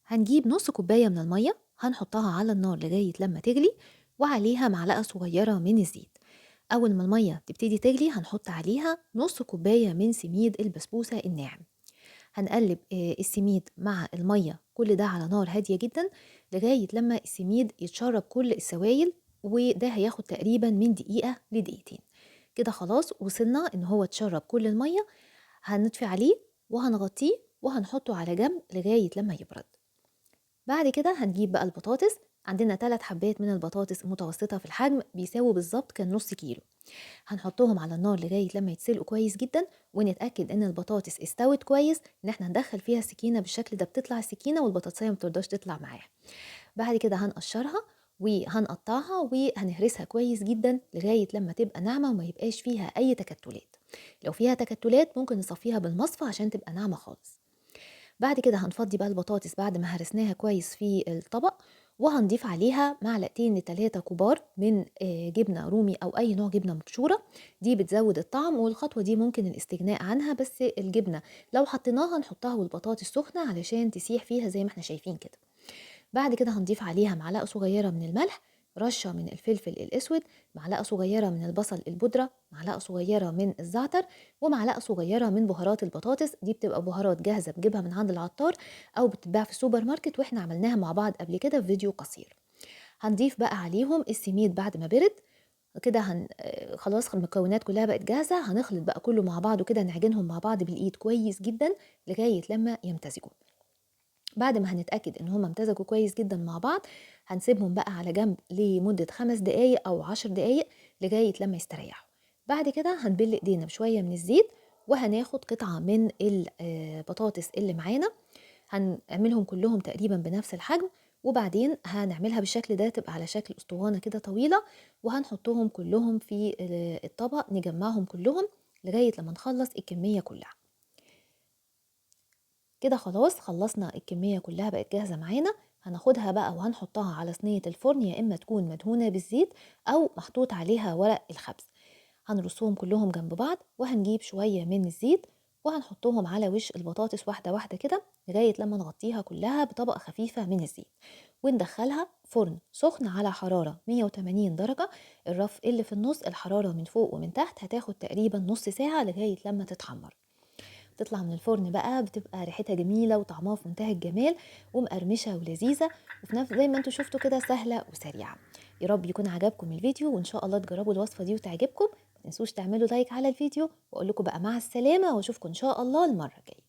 هنجيب نص كوباية من المية، هنحطها على النار لغاية لما تغلي، وعليها معلقة صغيرة من الزيت. أول ما المية تبتدي تغلي هنحط عليها نص كوباية من سميد البسبوسة الناعم. هنقلب السميد مع المية كل ده على نار هادية جدا لغاية لما السميد يتشرب كل السوائل، وده هياخد تقريبا من دقيقة لدقيقتين. كده خلاص وصلنا ان هو اتشرب كل المية. هنطفي عليه وهنغطيه وهنحطه على جنب لغاية لما يبرد. بعد كده هنجيب بقى البطاطس. عندنا 3 حبات من البطاطس متوسطة في الحجم بيساووا بالظبط كان نص كيلو. هنحطهم على النار لغاية لما يتسلقوا كويس جدا، ونتأكد ان البطاطس استوت كويس، ان احنا ندخل فيها السكينة بالشكل ده، بتطلع السكينة والبطاطسية مترضاش تطلع معاها. بعد كده هنقشرها وهنقطعها وهنهرسها كويس جدا لغاية لما تبقى ناعمة وما يبقاش فيها أي تكتلات. لو فيها تكتلات ممكن نصفيها بالمصفى عشان تبقى ناعمة خالص. بعد كده هنفضي بقى البطاطس بعد ما هرسناها كويس في الطبق، وهنضيف عليها معلقتين لتلاتة كبار من جبنة رومي أو أي نوع جبنة مبشورة. دي بتزود الطعم، والخطوة دي ممكن الاستغناء عنها، بس الجبنة لو حطيناها نحطها والبطاطس سخنة علشان تسيح فيها زي ما احنا شايفين كده. بعد كده هنضيف عليها معلقة صغيرة من الملح، رشة من الفلفل الأسود، معلقة صغيرة من البصل البودرة، معلقة صغيرة من الزعتر، ومعلقة صغيرة من بهارات البطاطس. دي بتبقى بهارات جاهزة بجيبها من عند العطار أو بتتباع في السوبر ماركت، واحنا عملناها مع بعض قبل كده في فيديو قصير. هنضيف بقى عليهم السميد بعد ما برد كده. خلاص المكونات كلها بقت جاهزة. هنخلط بقى كله مع بعض وكده نعجنهم مع بعض بالإيد كويس جدا لغاية لما يمتزجوا. بعد ما هنتأكد ان هما امتزجوا كويس جدا مع بعض، هنسيبهم بقى على جنب لمدة 5 دقايق او 10 دقايق لغاية لما يستريحوا. بعد كده هنبل ايدينا بشوية من الزيت، وهناخد قطعة من البطاطس اللي معانا، هنعملهم كلهم تقريبا بنفس الحجم، وبعدين هنعملها بالشكل ده تبقى على شكل اسطوانة كده طويلة، وهنحطهم كلهم في الطبق، نجمعهم كلهم لغاية لما نخلص الكمية كلها. كده خلاص خلصنا الكمية كلها بقت جاهزة معانا. هناخدها بقى وهنحطها على صينية الفرن، يا إما تكون مدهونة بالزيت أو محطوط عليها ورق الخبز. هنرصهم كلهم جنب بعض، وهنجيب شوية من الزيت وهنحطهم على وش البطاطس واحدة واحدة كده لغاية لما نغطيها كلها بطبقة خفيفة من الزيت، وندخلها فرن سخن على حرارة 180 درجة. الرف اللي في النص الحرارة من فوق ومن تحت هتاخد تقريبا نص ساعة لغاية لما تتحمر. تطلع من الفرن بقى بتبقى ريحتها جميلة وطعمها في منتهى الجمال، ومقرمشة ولذيذة، وفي نفس زي ما انتوا شفتوا كده سهلة وسريعة. يا رب يكون عجبكم الفيديو، وان شاء الله تجربوا الوصفة دي وتعجبكم. ما تنسوش تعملوا لايك على الفيديو، واقول لكم بقى مع السلامة، واشوفكم ان شاء الله المرة الجاية.